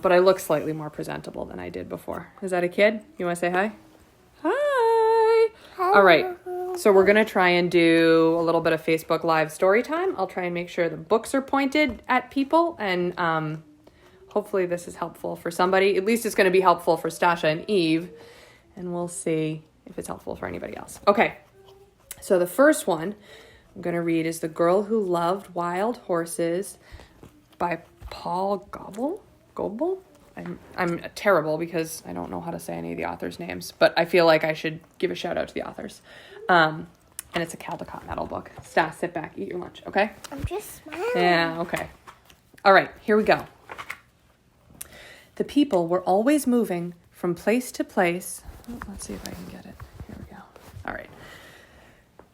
But I look slightly more presentable than I did before. Is that a kid? You want to say hi? Hi. All right. So we're going to try and do a little bit of Facebook Live story time. I'll try and make sure the books are pointed at people, and hopefully this is helpful for somebody. At least it's going to be helpful for Stasha and Eve, and we'll see if it's helpful for anybody else. Okay. So the first one I'm going to read is The Girl Who Loved Wild Horses by Paul Goebel? I'm terrible because I don't know how to say any of the authors' names, but I feel like I should give a shout out to the authors. And it's a Caldecott Metal book. Stas, sit back, eat your lunch, okay? I'm just smiling. Yeah, okay. All right, here we go. The people were always moving from place to place. Let's see if I can get it. Here we go. All right.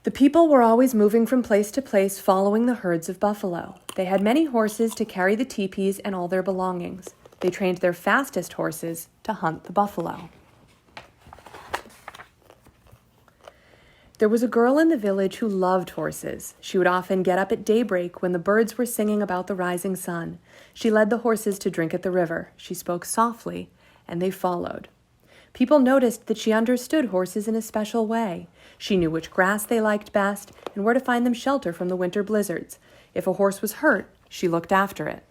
The people were always moving from place to place following the herds of buffalo. They had many horses to carry the teepees and all their belongings. They trained their fastest horses to hunt the buffalo. There was a girl in the village who loved horses. She would often get up at daybreak when the birds were singing about the rising sun. She led the horses to drink at the river. She spoke softly, and they followed. People noticed that she understood horses in a special way. She knew which grass they liked best and where to find them shelter from the winter blizzards. If a horse was hurt, she looked after it.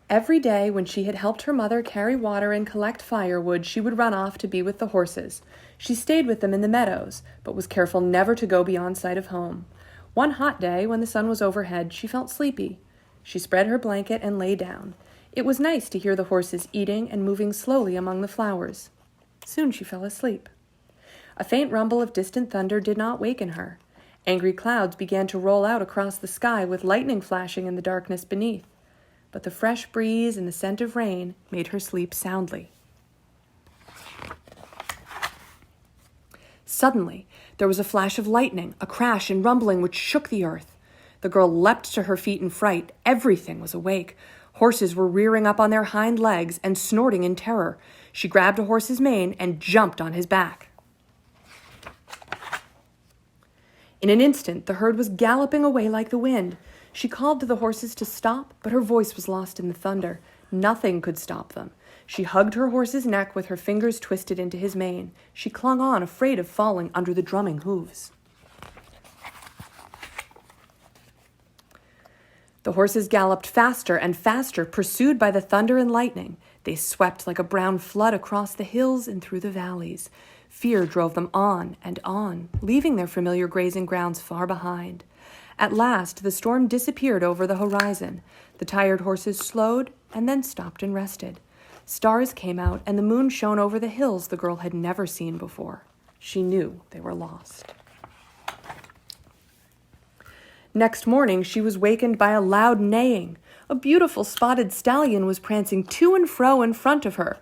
Every day when she had helped her mother carry water and collect firewood, she would run off to be with the horses. She stayed with them in the meadows, but was careful never to go beyond sight of home. One hot day, when the sun was overhead, she felt sleepy. She spread her blanket and lay down. It was nice to hear the horses eating and moving slowly among the flowers. Soon she fell asleep. A faint rumble of distant thunder did not waken her. Angry clouds began to roll out across the sky with lightning flashing in the darkness beneath. But the fresh breeze and the scent of rain made her sleep soundly. Suddenly, there was a flash of lightning, a crash and rumbling which shook the earth. The girl leapt to her feet in fright. Everything was awake. Horses were rearing up on their hind legs and snorting in terror. She grabbed a horse's mane and jumped on his back. In an instant, the herd was galloping away like the wind. She called to the horses to stop, but her voice was lost in the thunder. Nothing could stop them. She hugged her horse's neck with her fingers twisted into his mane. She clung on, afraid of falling under the drumming hooves. The horses galloped faster and faster, pursued by the thunder and lightning. They swept like a brown flood across the hills and through the valleys. Fear drove them on, leaving their familiar grazing grounds far behind. At last, the storm disappeared over the horizon. The tired horses slowed and then stopped and rested. Stars came out, and the moon shone over the hills the girl had never seen before. She knew they were lost. Next morning, she was wakened by a loud neighing. A beautiful spotted stallion was prancing to and fro in front of her,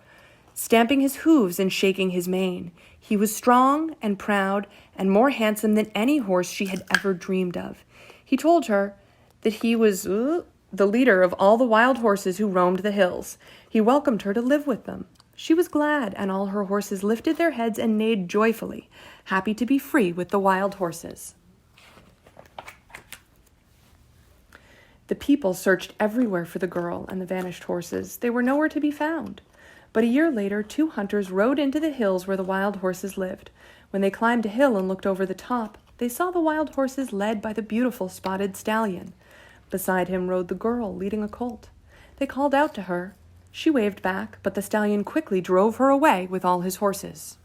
stamping his hooves and shaking his mane. He was strong and proud and more handsome than any horse she had ever dreamed of. He told her that he was the leader of all the wild horses who roamed the hills. He welcomed her to live with them. She was glad, and all her horses lifted their heads and neighed joyfully, happy to be free with the wild horses. The people searched everywhere for the girl and the vanished horses. They were nowhere to be found. But a year later, 2 hunters rode into the hills where the wild horses lived. When they climbed a hill and looked over the top, they saw the wild horses led by the beautiful spotted stallion. Beside him rode the girl, leading a colt. They called out to her. She waved back, but the stallion quickly drove her away with all his horses.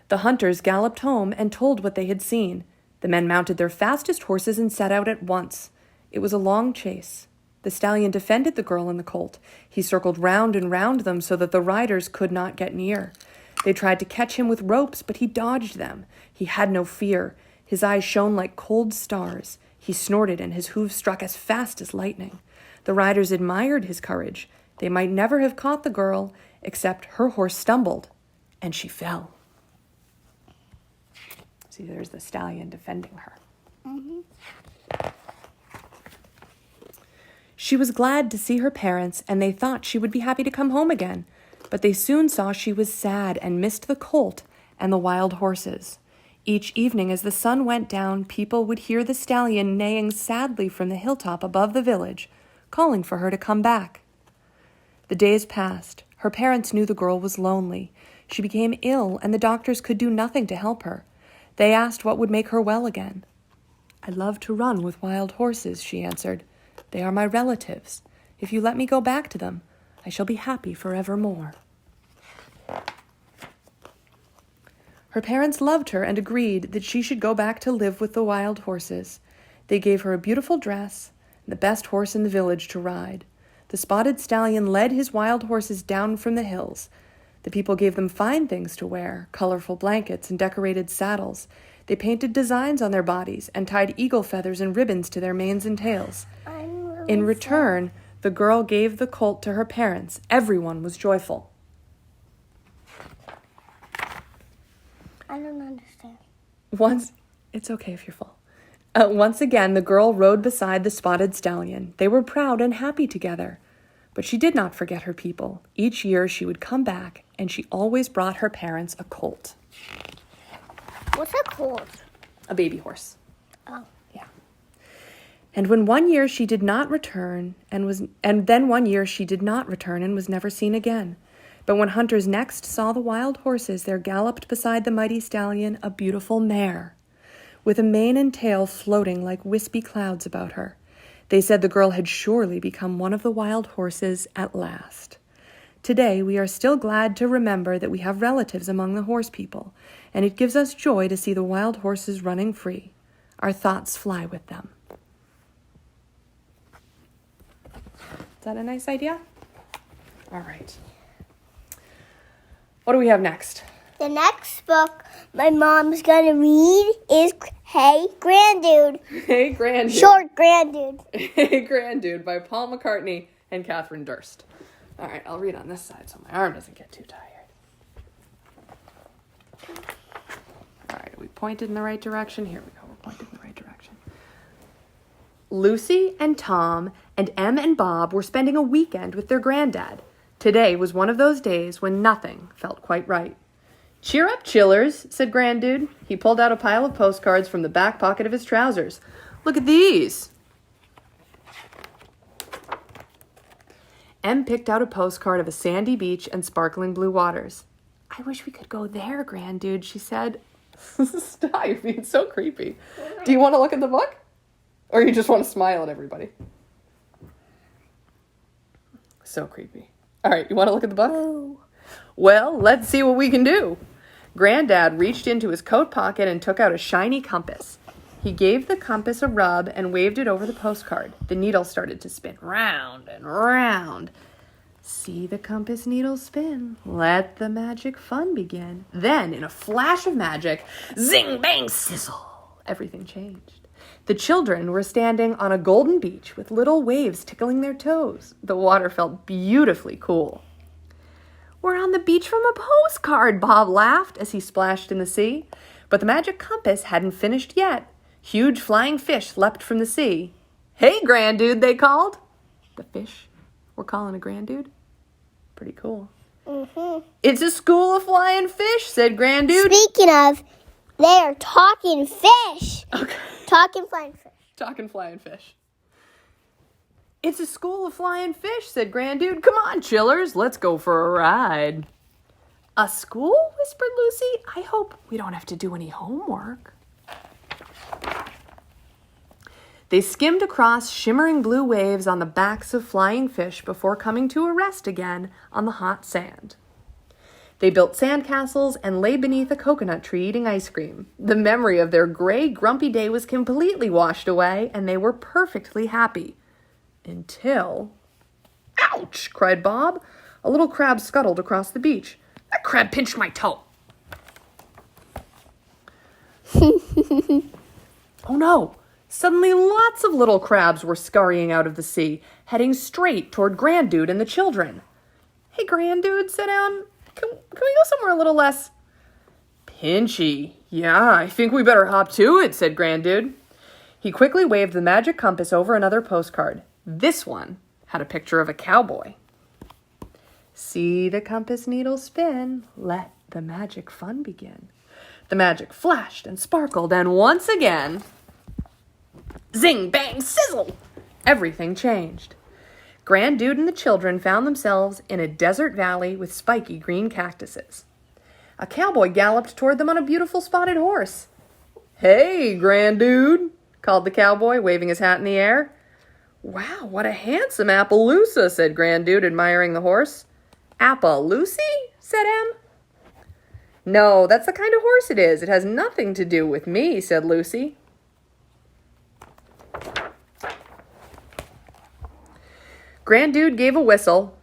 The hunters galloped home and told what they had seen. The men mounted their fastest horses and set out at once. It was a long chase. The stallion defended the girl and the colt. He circled round and round them so that the riders could not get near. They tried to catch him with ropes, but he dodged them. He had no fear. His eyes shone like cold stars. He snorted, and his hooves struck as fast as lightning. The riders admired his courage. They might never have caught the girl, except her horse stumbled, and she fell. See, there's the stallion defending her. Mm-hmm. She was glad to see her parents, and they thought she would be happy to come home again. But they soon saw she was sad and missed the colt and the wild horses. Each evening as the sun went down, people would hear the stallion neighing sadly from the hilltop above the village, calling for her to come back. The days passed. Her parents knew the girl was lonely. She became ill, and the doctors could do nothing to help her. They asked what would make her well again. "I love to run with wild horses," she answered. "They are my relatives. If you let me go back to them, I shall be happy forevermore." Her parents loved her and agreed that she should go back to live with the wild horses. They gave her a beautiful dress and the best horse in the village to ride. The spotted stallion led his wild horses down from the hills. The people gave them fine things to wear, colorful blankets and decorated saddles. They painted designs on their bodies and tied eagle feathers and ribbons to their manes and tails. In return, the girl gave the colt to her parents. Everyone was joyful. I don't understand. It's okay if you're full. Once again, the girl rode beside the spotted stallion. They were proud and happy together. But she did not forget her people. Each year she would come back, and she always brought her parents a colt. What's a colt? A baby horse. Oh. Yeah. And when one year she did not return, and then one year she did not return and was never seen again. But when hunters next saw the wild horses, there galloped beside the mighty stallion a beautiful mare, with a mane and tail floating like wispy clouds about her. They said the girl had surely become one of the wild horses at last. Today, we are still glad to remember that we have relatives among the horse people, and it gives us joy to see the wild horses running free. Our thoughts fly with them. Is that a nice idea? All right. What do we have next? The next book my mom's gonna read is Hey Granddude. Hey Granddude. Short Granddude. Hey Granddude by Paul McCartney and Catherine Durst. All right, I'll read on this side so my arm doesn't get too tired. All right, are we pointed in the right direction? Here we go, we're pointed in the right direction. Lucy and Tom and Em and Bob were spending a weekend with their granddad. Today was one of those days when nothing felt quite right. "Cheer up, chillers," said Granddude. He pulled out a pile of postcards from the back pocket of his trousers. "Look at these." Em picked out a postcard of a sandy beach and sparkling blue waters. "I wish we could go there, Granddude," she said. Stop, you're being so creepy. Do you want to look at the book? Or you just want to smile at everybody? So creepy. All right, you want to look at the book? Ooh. Well, let's see what we can do. Granddad reached into his coat pocket and took out a shiny compass. He gave the compass a rub and waved it over the postcard. The needle started to spin round and round. See the compass needle spin. Let the magic fun begin. Then, in a flash of magic, zing, bang, sizzle, everything changed. The children were standing on a golden beach with little waves tickling their toes. The water felt beautifully cool. "We're on the beach from a postcard," Bob laughed as he splashed in the sea. But the magic compass hadn't finished yet. Huge flying fish leapt from the sea. "Hey, Granddude," they called. The fish were calling a Granddude. Pretty cool. Mm-hmm. "It's a school of flying fish," said Granddude. Speaking of, they are talking fish. Okay. Talking flying fish. Talking flying fish. "It's a school of flying fish," said Granddude. "Come on, chillers, let's go for a ride." "A school?" whispered Lucy. "I hope we don't have to do any homework." They skimmed across shimmering blue waves on the backs of flying fish before coming to a rest again on the hot sand. They built sandcastles and lay beneath a coconut tree eating ice cream. The memory of their gray, grumpy day was completely washed away, and they were perfectly happy. Until... "Ouch!" cried Bob. A little crab scuttled across the beach. "That crab pinched my toe." Oh no! Suddenly lots of little crabs were scurrying out of the sea, heading straight toward Granddude and the children. "Hey, Granddude," said Em. Can we go somewhere a little less pinchy?" "Yeah, I think we better hop to it," said Granddude. He quickly waved the magic compass over another postcard. This one had a picture of a cowboy. "See the compass needle spin. Let the magic fun begin." The magic flashed and sparkled, and once again, zing, bang, sizzle! Everything changed. Grandude and the children found themselves in a desert valley with spiky green cactuses. A cowboy galloped toward them on a beautiful spotted horse. "Hey, Grandude," called the cowboy, waving his hat in the air. "Wow, what a handsome Appaloosa," said Grandude, admiring the horse. "Appaloosie?" said Em. "No, that's the kind of horse it is. It has nothing to do with me," said Lucy. Grandude gave a whistle,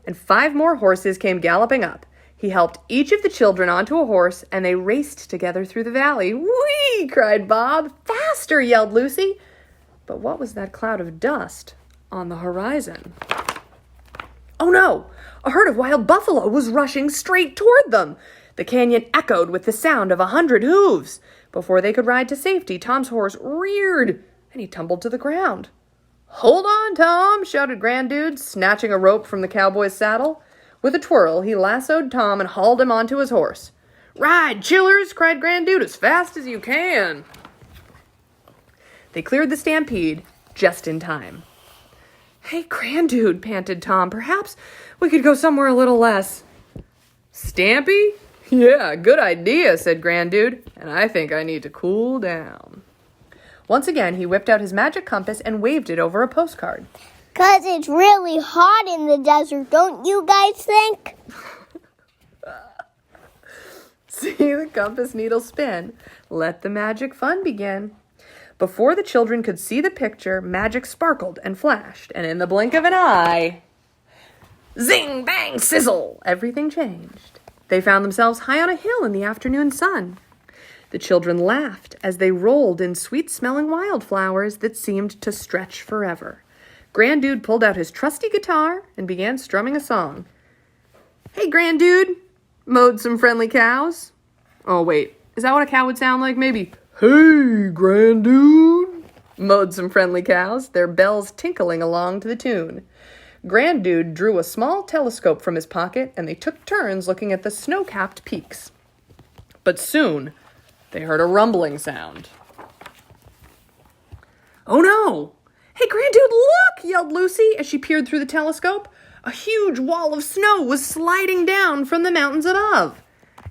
and 5 more horses came galloping up. He helped each of the children onto a horse, and they raced together through the valley. "Whee!" cried Bob. "Faster!" yelled Lucy. But what was that cloud of dust on the horizon? Oh no! A herd of wild buffalo was rushing straight toward them. The canyon echoed with the sound of 100 hooves. Before they could ride to safety, Tom's horse reared, and he tumbled to the ground. "Hold on, Tom!" shouted Grandude, snatching a rope from the cowboy's saddle. With a twirl, he lassoed Tom and hauled him onto his horse. "Ride, chillers!" cried Grandude, "as fast as you can!" They cleared the stampede just in time. "Hey, Grandude," panted Tom, "perhaps we could go somewhere a little less stampy?" "Yeah, good idea," said Grandude, "and I think I need to cool down." Once again, he whipped out his magic compass and waved it over a postcard. "'Cause it's really hot in the desert, don't you guys think?" See the compass needle spin. Let the magic fun begin. Before the children could see the picture, magic sparkled and flashed, and in the blink of an eye, zing, bang, sizzle, everything changed. They found themselves high on a hill in the afternoon sun. The children laughed as they rolled in sweet-smelling wildflowers that seemed to stretch forever. Grandude pulled out his trusty guitar and began strumming a song. "Hey, Grandude," mowed some friendly cows. Oh, wait, is that what a cow would sound like? Maybe, "Hey, Grandude," mowed some friendly cows, their bells tinkling along to the tune. Grandude drew a small telescope from his pocket, and they took turns looking at the snow-capped peaks. But soon, they heard a rumbling sound. "Oh no! Hey, Grandude, look!" yelled Lucy as she peered through the telescope. A huge wall of snow was sliding down from the mountains above.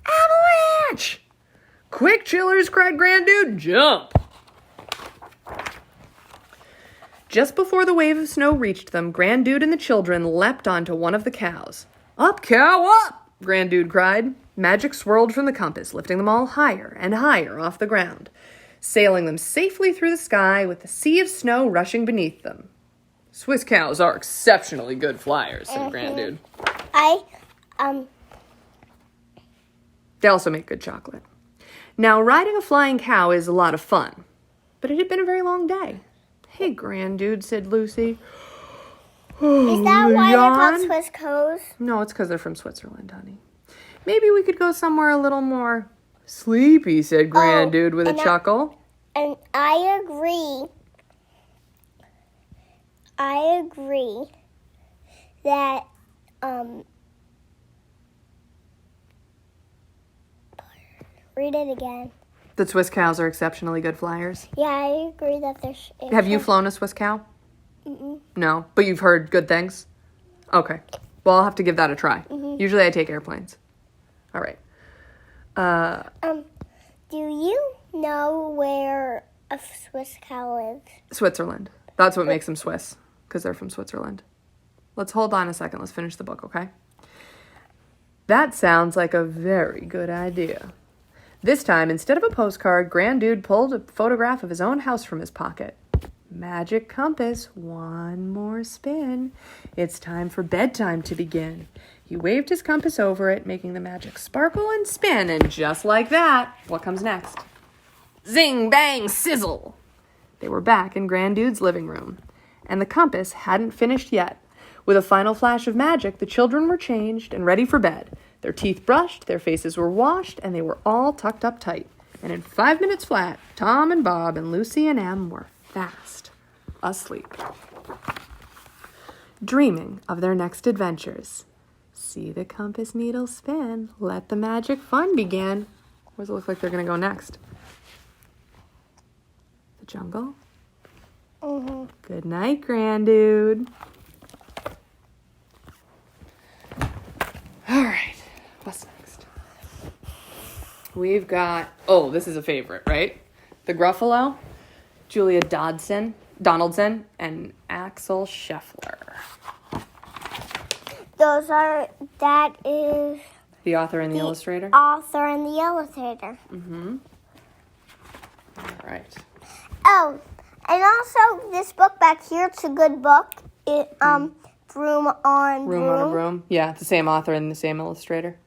"Avalanche!" "Quick, chillers!" cried Grandude. "Jump!" Just before the wave of snow reached them, Grandude and the children leapt onto one of the cows. "Up, cow, up!" Grandude cried. Magic swirled from the compass, lifting them all higher and higher off the ground, sailing them safely through the sky with the sea of snow rushing beneath them. "Swiss cows are exceptionally good flyers," said Grandude. They also make good chocolate. Now, riding a flying cow is a lot of fun, but it had been a very long day. "Hey, Grandude," said Lucy. Is that why they're called Swiss cows? No, it's because they're from Switzerland, honey. "Maybe we could go somewhere a little more sleepy," said Grandude with a chuckle. And I agree that, read it again. The Swiss cows are exceptionally good flyers. Yeah, I agree that there's... Have you flown a Swiss cow? Mm-mm. No, but you've heard good things? Okay. Well, I'll have to give that a try. Mm-hmm. Usually I take airplanes. All right. Do you know where a Swiss cow lives? Switzerland. That's what makes them Swiss, because they're from Switzerland. Let's hold on a second. Let's finish the book, okay? That sounds like a very good idea. This time, instead of a postcard, Grandude pulled a photograph of his own house from his pocket. Magic compass, one more spin. It's time for bedtime to begin. He waved his compass over it, making the magic sparkle and spin, and just like that, what comes next? Zing, bang, sizzle! They were back in Grandude's living room, and the compass hadn't finished yet. With a final flash of magic, the children were changed and ready for bed. Their teeth brushed, their faces were washed, and they were all tucked up tight. And in 5 minutes flat, Tom and Bob and Lucy and Em were fast asleep, dreaming of their next adventures. See the compass needle spin. Let the magic fun begin. Where does it look like they're going to go next? The jungle? Mm-hmm. Good night, Grandude. All right. What's next? We've got... Oh, this is a favorite, right? The Gruffalo, Julia Donaldson, and Axel Scheffler. That is The author and the illustrator? author and the illustrator. Mm-hmm. All right. Oh, and also this book back here, it's a good book. Room on Room. Yeah, the same author and the same illustrator.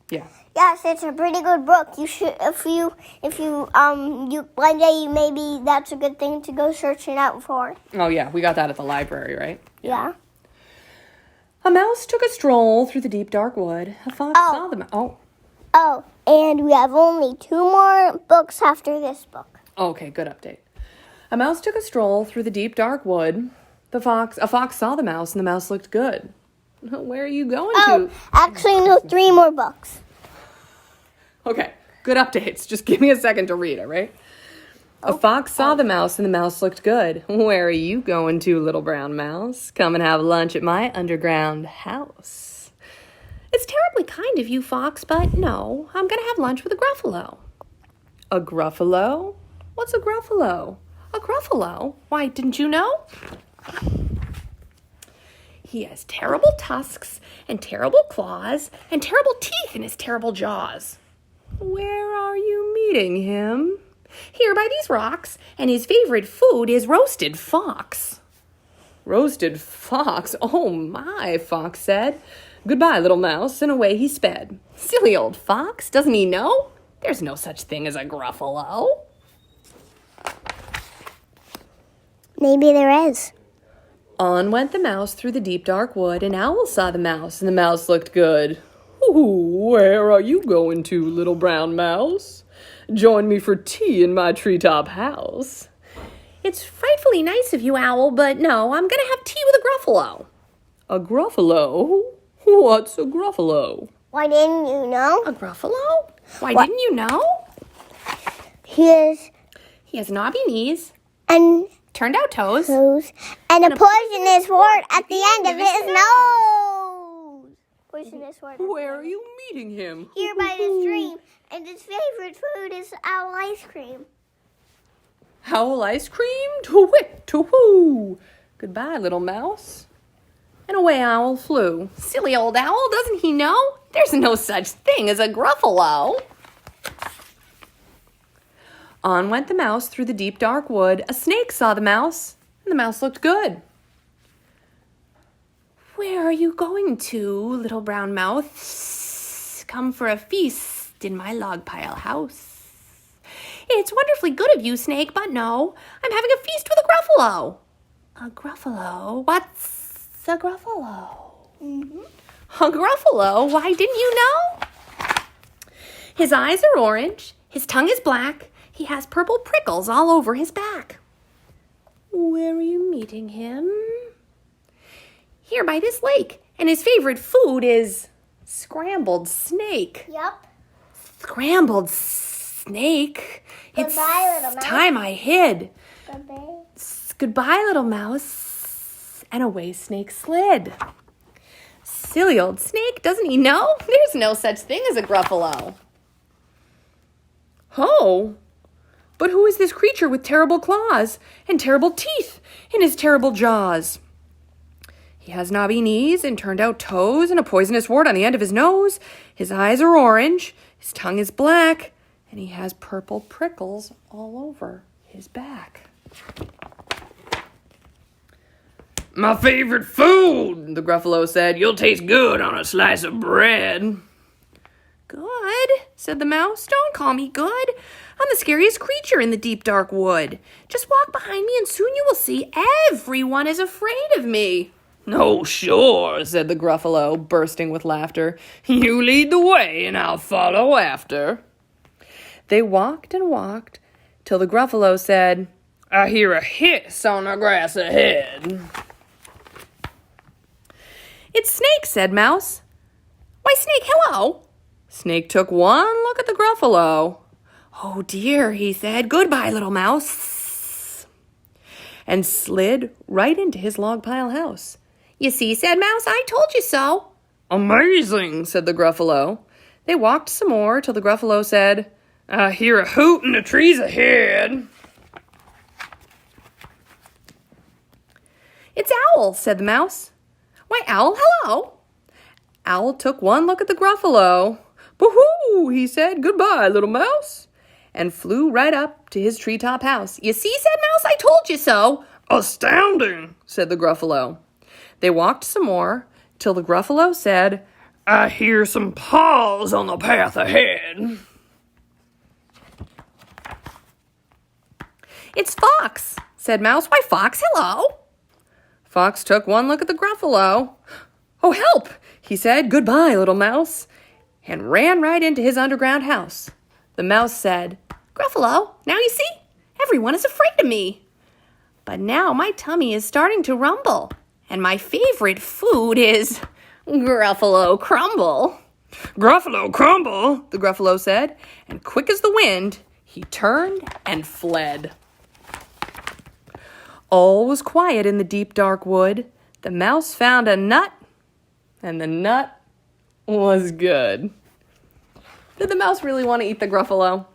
Yeah. Yes, it's a pretty good book. You should, if you one day maybe that's a good thing to go searching out for. Oh, yeah, we got that at the library, right? Yeah. A mouse took a stroll through the deep dark wood. A fox saw the mouse. Oh, and we have only 2 more books after this book. Okay, good update. A mouse took a stroll through the deep dark wood. A fox saw the mouse, and the mouse looked good. Where are you going to? Actually, no, 3 more books. Okay, good updates. Just give me a second to read, all right? A fox saw the mouse, and the mouse looked good. Where are you going to, little brown mouse? Come and have lunch at my underground house. It's terribly kind of you, Fox, but no, I'm going to have lunch with a Gruffalo. A Gruffalo? What's a Gruffalo? A Gruffalo? Why, didn't you know? He has terrible tusks and terrible claws and terrible teeth in his terrible jaws. Where are you meeting him? Here by these rocks, and his favorite food is roasted fox. Roasted fox? Oh my, Fox said. Goodbye, little mouse, and away he sped. Silly old fox, doesn't he know? There's no such thing as a Gruffalo. Maybe there is. On went the mouse through the deep dark wood, and Owl saw the mouse, and the mouse looked good. Ooh, where are you going to, little brown mouse? Join me for tea in my treetop house. It's frightfully nice of you, Owl, but no, I'm going to have tea with a Gruffalo. A Gruffalo? What's a Gruffalo? Why didn't you know? A Gruffalo? Why didn't you know? He has knobby knees, and turned out toes, and a poisonous wart at the end of his nose. Poisonous wart. Where are you meeting him? Here by the stream, and his favorite food is owl ice cream. Owl ice cream? To-whit, to-whoo. Goodbye, little mouse. And away Owl flew. Silly old owl, doesn't he know? There's no such thing as a Gruffalo. On went the mouse through the deep dark wood. A snake saw the mouse, and the mouse looked good. Where are you going to, little brown mouse? Come for a feast in my log pile house. It's wonderfully good of you, Snake, but no, I'm having a feast with a Gruffalo. A Gruffalo? What's a Gruffalo? Mm-hmm. A Gruffalo? Why, didn't you know? His eyes are orange, his tongue is black, he has purple prickles all over his back. Where are you meeting him? Here by this lake, and his favorite food is scrambled snake. Yep. Scrambled snake? Goodbye, little mouse. Time I hid. Goodbye. Goodbye, little mouse. And away Snake slid. Silly old Snake, doesn't he know? There's no such thing as a Gruffalo. Oh, but who is this creature with terrible claws and terrible teeth in his terrible jaws? He has knobby knees and turned out toes and a poisonous wart on the end of his nose. His eyes are orange, his tongue is black, and he has purple prickles all over his back. My favorite food, the Gruffalo said. You'll taste good on a slice of bread. Good, said the mouse. Don't call me good. I'm the scariest creature in the deep dark wood. Just walk behind me and soon you will see everyone is afraid of me. Oh, sure, said the Gruffalo, bursting with laughter. You lead the way and I'll follow after. They walked and walked till the Gruffalo said, I hear a hiss on the grass ahead. It's Snake, said Mouse. Why, Snake, hello. Snake took one look at the Gruffalo. Oh dear, he said, goodbye, little mouse, and slid right into his log pile house. You see, said Mouse, I told you so. Amazing, said the Gruffalo. They walked some more till the Gruffalo said, I hear a hoot in the trees ahead. It's Owl, said the Mouse. Why, Owl, hello. Owl took one look at the Gruffalo. Boo-hoo, he said, goodbye, little mouse, and flew right up to his treetop house. You see, said Mouse, I told you so. Astounding, said the Gruffalo. They walked some more till the Gruffalo said, I hear some paws on the path ahead. It's Fox, said Mouse. Why, Fox, hello. Fox took one look at the Gruffalo. Oh, help, he said. Goodbye, little mouse, and ran right into his underground house. The mouse said, Gruffalo, now you see, everyone is afraid of me. But now my tummy is starting to rumble, and my favorite food is Gruffalo Crumble. Gruffalo Crumble, the Gruffalo said, and quick as the wind, he turned and fled. All was quiet in the deep dark wood. The mouse found a nut, and the nut was good. Did the mouse really want to eat the Gruffalo?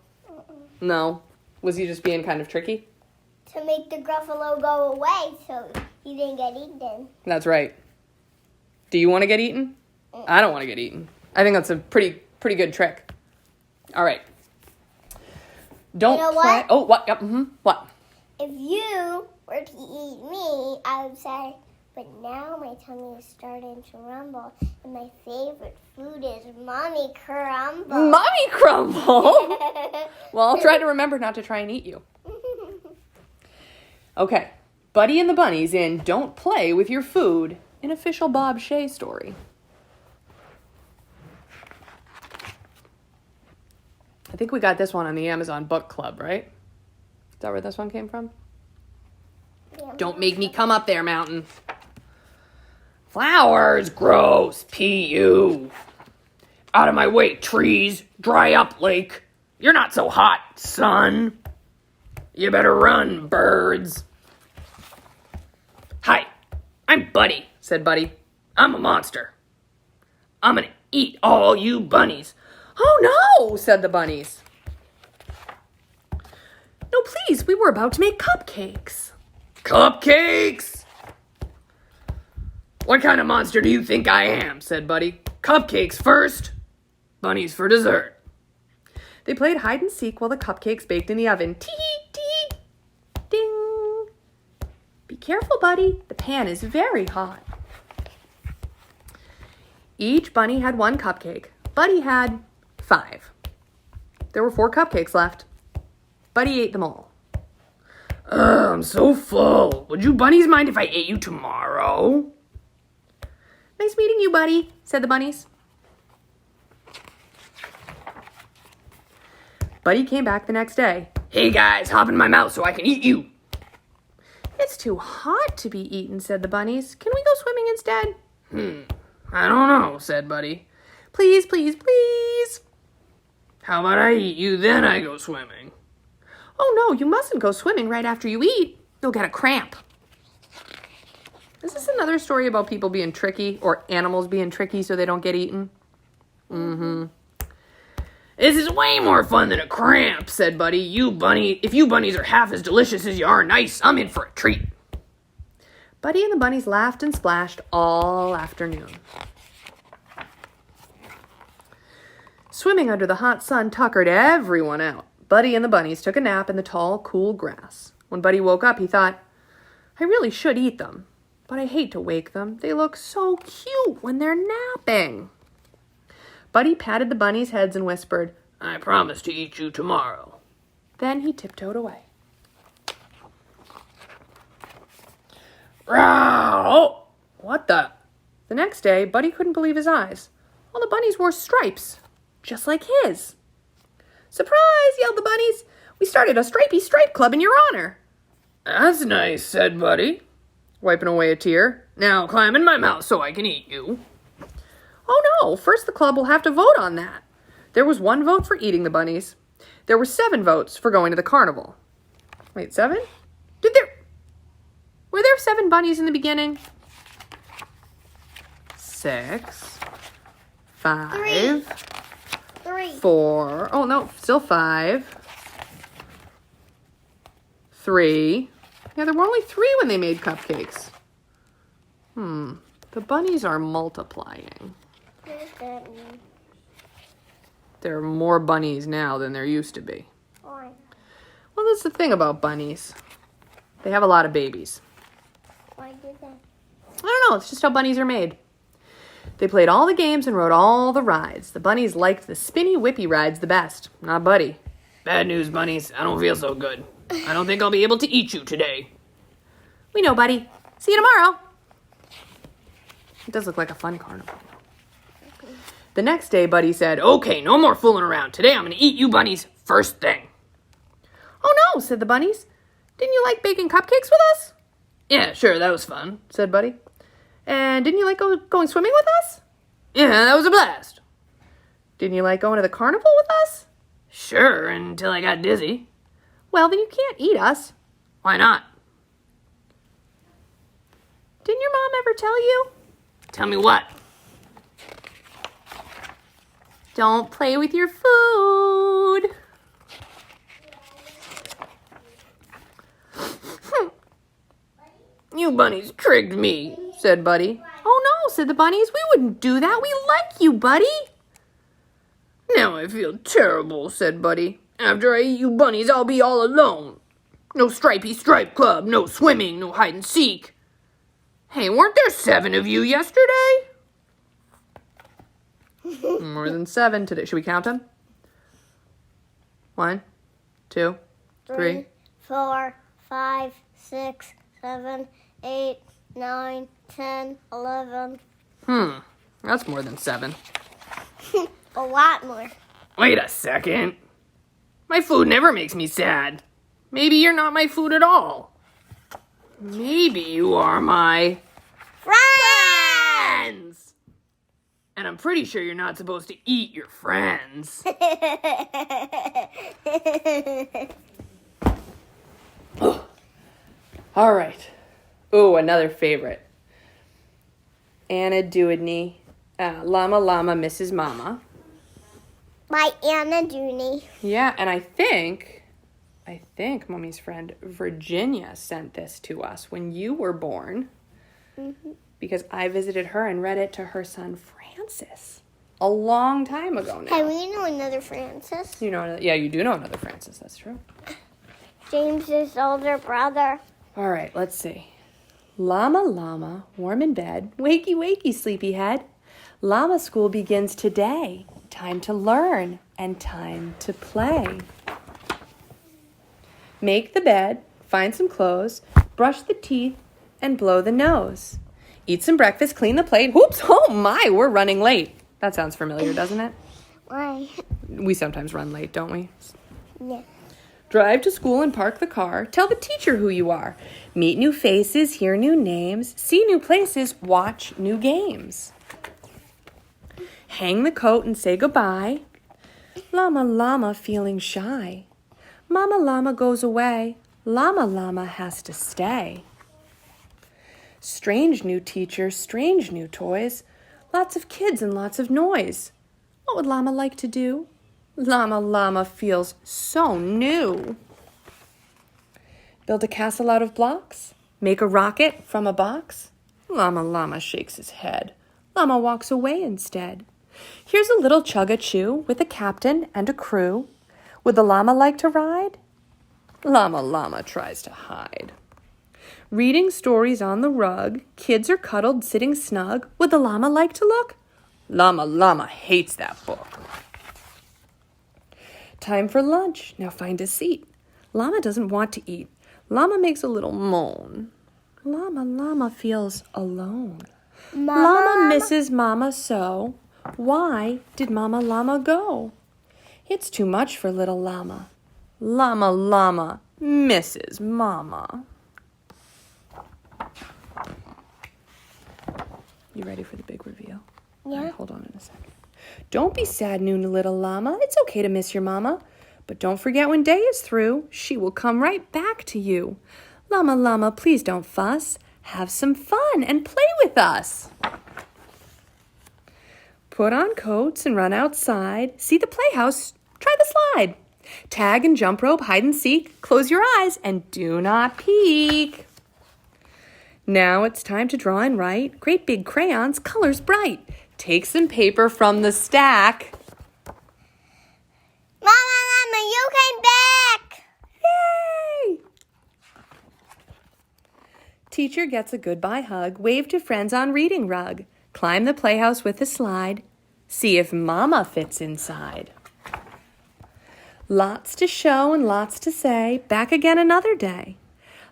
No. Was he just being kind of tricky? To make the Gruffalo go away so he didn't get eaten. That's right. Do you want to get eaten? I don't want to get eaten. I think that's a pretty good trick. All right. Don't You know play. what? Oh, what? Yep. What? If you were to eat me, I would say, but now my tummy is starting to rumble, and my favorite food is Mommy Crumble. Mommy Crumble. Well, I'll try to remember not to try and eat you. Okay. Buddy and the Bunnies in Don't Play with Your Food, an official Bob Shea story. I think we got this one on the Amazon Book Club, right? Is that where this one came from? Yeah. Don't make me come up there, Mountain. Flowers, gross, P.U. Out of my way, trees, dry up, lake. You're not so hot, sun. You better run, birds. Hi, I'm Buddy, said Buddy. I'm a monster. I'm gonna eat all you bunnies. Oh no, said the bunnies. No, please, we were about to make cupcakes. Cupcakes? What kind of monster do you think I am, said Buddy. Cupcakes first, bunnies for dessert. They played hide and seek while the cupcakes baked in the oven. Tee-hee, ding. Be careful, Buddy. The pan is very hot. Each bunny had one cupcake. Buddy had 5. There were 4 cupcakes left. Buddy ate them all. I'm so full. Would you bunnies mind if I ate you tomorrow? Nice meeting you, Buddy, said the bunnies. Buddy came back the next day. Hey guys, hop in my mouth so I can eat you. It's too hot to be eaten, said the bunnies. Can we go swimming instead? I don't know, said Buddy. Please, please, please. How about I eat you, then I go swimming? Oh no, you mustn't go swimming right after you eat. You'll get a cramp. Is this another story about people being tricky or animals being tricky so they don't get eaten? Mm-hmm. This is way more fun than a cramp, said Buddy. If you bunnies are half as delicious as you are nice, I'm in for a treat. Buddy and the bunnies laughed and splashed all afternoon. Swimming under the hot sun tuckered everyone out. Buddy and the bunnies took a nap in the tall, cool grass. When Buddy woke up, he thought, I really should eat them, but I hate to wake them. They look so cute when they're napping. Buddy patted the bunnies' heads and whispered, I promise to eat you tomorrow. Then he tiptoed away. Row! What the? The next day, Buddy couldn't believe his eyes. All the bunnies wore stripes, just like his. Surprise! Yelled the bunnies. We started a stripy stripe club in your honor. That's nice, said Buddy, wiping away a tear. Now climb in my mouth so I can eat you. Oh no, first the club will have to vote on that. There was 1 vote for eating the bunnies. There were 7 votes for going to the carnival. Wait, 7? Were there 7 bunnies in the beginning? 6, 5, 3. 4. Oh no, still 5. 3. Yeah, there were only 3 when they made cupcakes. The bunnies are multiplying. What does that mean? There are more bunnies now than there used to be. Why? Well, that's the thing about bunnies. They have a lot of babies. Why do that? I don't know, it's just how bunnies are made. They played all the games and rode all the rides. The bunnies liked the spinny whippy rides the best, not Buddy. Bad news, bunnies. I don't feel so good. I don't think I'll be able to eat you today. We know, Buddy. See you tomorrow. It does look like a fun carnival. The next day, Buddy said, okay, no more fooling around. Today I'm going to eat you bunnies first thing. Oh no, said the bunnies. Didn't you like baking cupcakes with us? Yeah, sure, that was fun, said Buddy. And didn't you like going swimming with us? Yeah, that was a blast. Didn't you like going to the carnival with us? Sure, until I got dizzy. Well, then you can't eat us. Why not? Didn't your mom ever tell you? Tell me what? Don't play with your food. You bunnies tricked me, said Buddy. Oh no, said the bunnies. We wouldn't do that. We like you, Buddy. Now I feel terrible, said Buddy. After I eat you bunnies, I'll be all alone. No stripy stripe club, no swimming, no hide and seek. Hey, weren't there 7 of you yesterday? More than 7 today. Should we count them? 1, 2, 3, 4, 5, 6, 7, 8, 9, 10, 11. That's more than 7. A lot more. Wait a second. My food never makes me sad. Maybe you're not my food at all. Maybe you are my friends. And I'm pretty sure you're not supposed to eat your friends. All right. Oh, another favorite. Anna Duidney, Llama Llama Mrs. Mama. By Anna Dooney. Yeah, and I think Mommy's friend Virginia sent this to us when you were born. Because I visited her and read it to her son Francis a long time ago now. Hey, we know another Francis. Yeah, you do know another Francis, that's true. James's older brother. All right, let's see. Llama, llama, warm in bed, wakey, wakey, sleepyhead. Llama school begins today. Time to learn and time to play. Make the bed, find some clothes, brush the teeth, and blow the nose. Eat some breakfast, clean the plate. Whoops, oh my, we're running late. That sounds familiar, doesn't it? Why? We sometimes run late, don't we? Yeah. Drive to school and park the car. Tell the teacher who you are. Meet new faces, hear new names, see new places, watch new games. Hang the coat and say goodbye. Llama, llama feeling shy. Mama llama goes away. Llama, llama has to stay. Strange new teachers, strange new toys. Lots of kids and lots of noise. What would Llama like to do? Llama, llama feels so new. Build a castle out of blocks? Make a rocket from a box? Llama, llama shakes his head. Llama walks away instead. Here's a little chug-a-chew with a captain and a crew. Would the llama like to ride? Llama, llama tries to hide. Reading stories on the rug, kids are cuddled sitting snug. Would the llama like to look? Llama, llama hates that book. Time for lunch. Now find a seat. Llama doesn't want to eat. Llama makes a little moan. Llama, llama feels alone. Llama misses Mama so. Why did Mama llama go? It's too much for little llama. Llama, llama misses Mama. You ready for the big reveal? Yeah. All right, hold on in a second. Don't be sad, new little llama. It's okay to miss your mama. But don't forget when day is through, she will come right back to you. Llama, llama, please don't fuss. Have some fun and play with us. Put on coats and run outside. See the playhouse. Try the slide. Tag and jump rope, hide and seek. Close your eyes and do not peek. Now it's time to draw and write. Great big crayons, colors bright. Take some paper from the stack. Mama, Mama, you came back! Yay! Teacher gets a goodbye hug. Wave to friends on reading rug. Climb the playhouse with a slide. See if Mama fits inside. Lots to show and lots to say. Back again another day.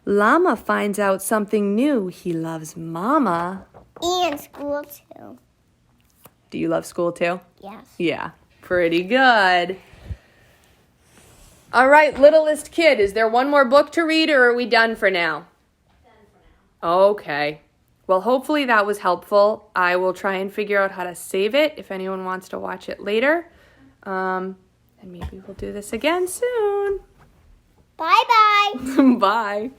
Llama finds out something new. He loves Mama. And school, too. Do you love school too? Yes. Yeah, pretty good. All right, littlest kid, is there one more book to read or are we done for now? Done for now. Okay. Well, hopefully that was helpful. I will try and figure out how to save it if anyone wants to watch it later. And maybe we'll do this again soon. Bye-bye. Bye.